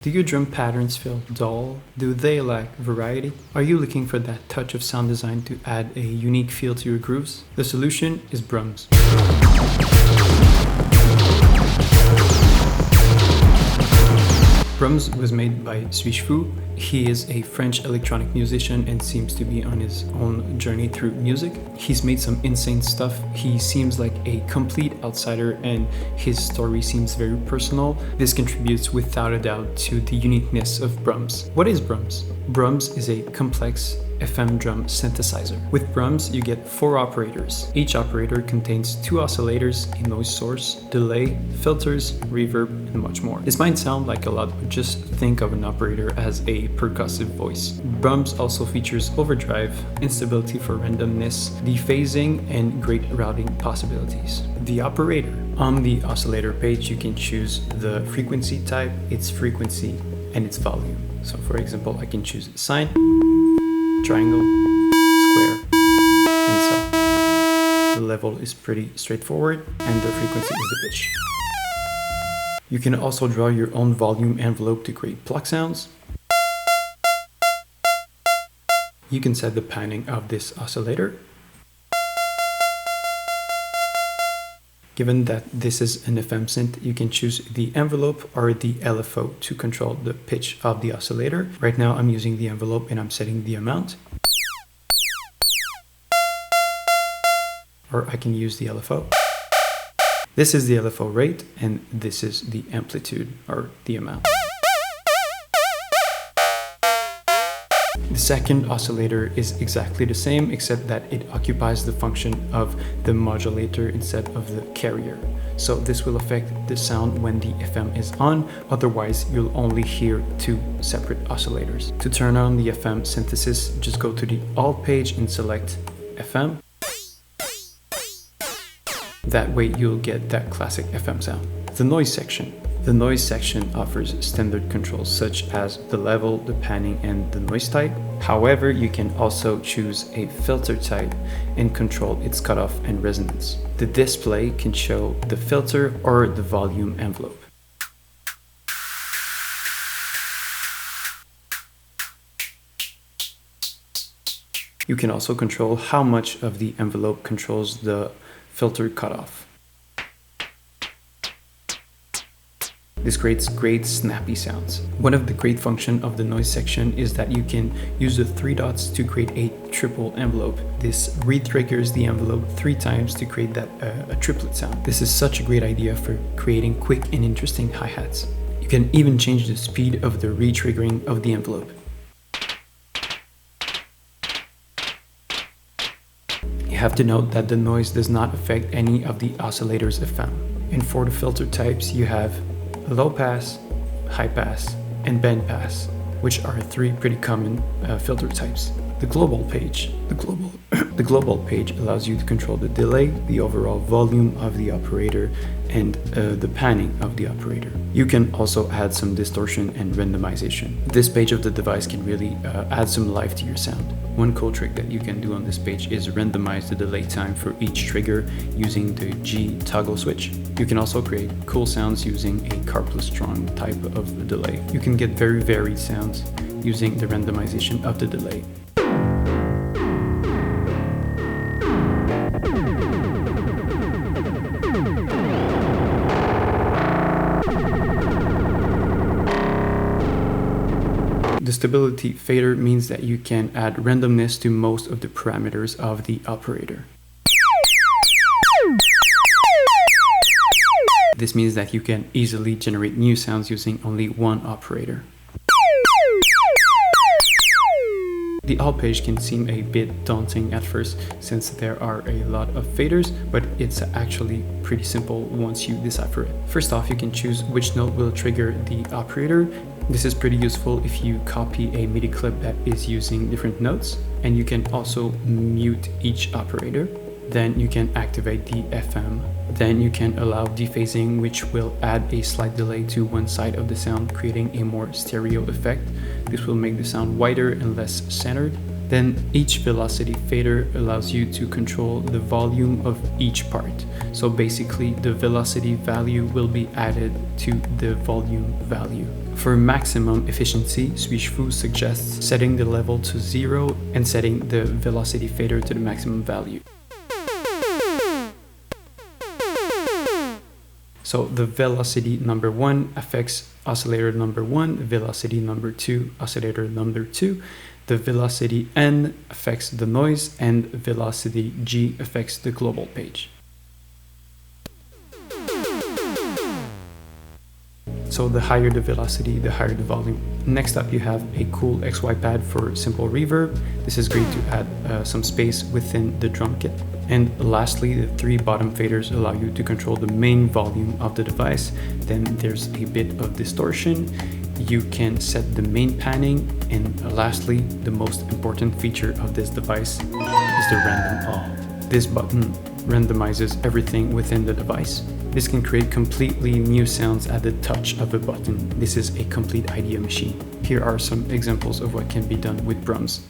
Do your drum patterns feel dull? Do they lack variety? Are you looking for that touch of sound design to add a unique feel to your grooves? The solution is Brahms. Brahms was made by S8JFOU's. He is a French electronic musician and seems to be on his own journey through music. He's made some insane stuff. He seems like a complete outsider and his story seems very personal. This contributes without a doubt to the uniqueness of Brahms. What is Brahms? Brahms is a complex FM drum synthesizer. With Brahms, you get 4 operators. Each operator contains 2 oscillators, a noise source, delay, filters, reverb, and much more. This might sound like a lot, but just think of an operator as a percussive voice. Brahms also features overdrive, instability for randomness, dephasing, and great routing possibilities. The operator. On the oscillator page, you can choose the frequency type, its frequency, and its volume. So for example, I can choose sine, triangle, square, and saw. The level is pretty straightforward and the frequency is the pitch. You can also draw your own volume envelope to create pluck sounds. You can set the panning of this oscillator. Given that this is an FM synth, you can choose the envelope or the LFO to control the pitch of the oscillator. Right now I'm using the envelope and I'm setting the amount. Or I can use the LFO. This is the LFO rate and this is the amplitude or the amount. The second oscillator is exactly the same, except that it occupies the function of the modulator instead of the carrier. So this will affect the sound when the FM is on, otherwise you'll only hear 2 separate oscillators. To turn on the FM synthesis, just go to the Outpage and select FM. That way you'll get that classic FM sound. The noise section. The noise section offers standard controls such as the level, the panning, and the noise type. However, you can also choose a filter type and control its cutoff and resonance. The display can show the filter or the volume envelope. You can also control how much of the envelope controls the filter cutoff. This creates great snappy sounds. One of the great functions of the noise section is that you can use the 3 dots to create a triple envelope. This re-triggers the envelope 3 times to create that a triplet sound. This is such a great idea for creating quick and interesting hi-hats. You can even change the speed of the re-triggering of the envelope. You have to note that the noise does not affect any of the oscillators FM. And for the filter types, you have low pass, high pass, and band pass, which are 3 pretty common filter types. The global page. The global page allows you to control the delay, the overall volume of the operator, and the panning of the operator. You can also add some distortion and randomization. This page of the device can really add some life to your sound. One cool trick that you can do on this page is randomize the delay time for each trigger using the G toggle switch. You can also create cool sounds using a carpless strong type of delay. You can get very varied sounds using the randomization of the delay. The stability fader means that you can add randomness to most of the parameters of the operator. This means that you can easily generate new sounds using only one operator. The Outpage can seem a bit daunting at first since there are a lot of faders, but it's actually pretty simple once you decipher it. First off, you can choose which note will trigger the operator. This is pretty useful if you copy a MIDI clip that is using different notes, and you can also mute each operator. Then you can activate the FM. Then you can allow dephasing, which will add a slight delay to one side of the sound, creating a more stereo effect. This will make the sound wider and less centered. Then each velocity fader allows you to control the volume of each part. So basically the velocity value will be added to the volume value. For maximum efficiency, S8JFOU's suggests setting the level to 0 and setting the velocity fader to the maximum value. So the velocity number 1 affects oscillator number 1, velocity number 2, oscillator number 2, the velocity N affects the noise, and velocity G affects the global page. So the higher the velocity, the higher the volume. Next up, you have a cool XY pad for simple reverb. This is great to add some space within the drum kit. And lastly, the 3 bottom faders allow you to control the main volume of the device. Then there's a bit of distortion. You can set the main panning. And lastly, the most important feature of this device is the random all. This button randomizes everything within the device. This can create completely new sounds at the touch of a button. This is a complete idea machine. Here are some examples of what can be done with Brahms.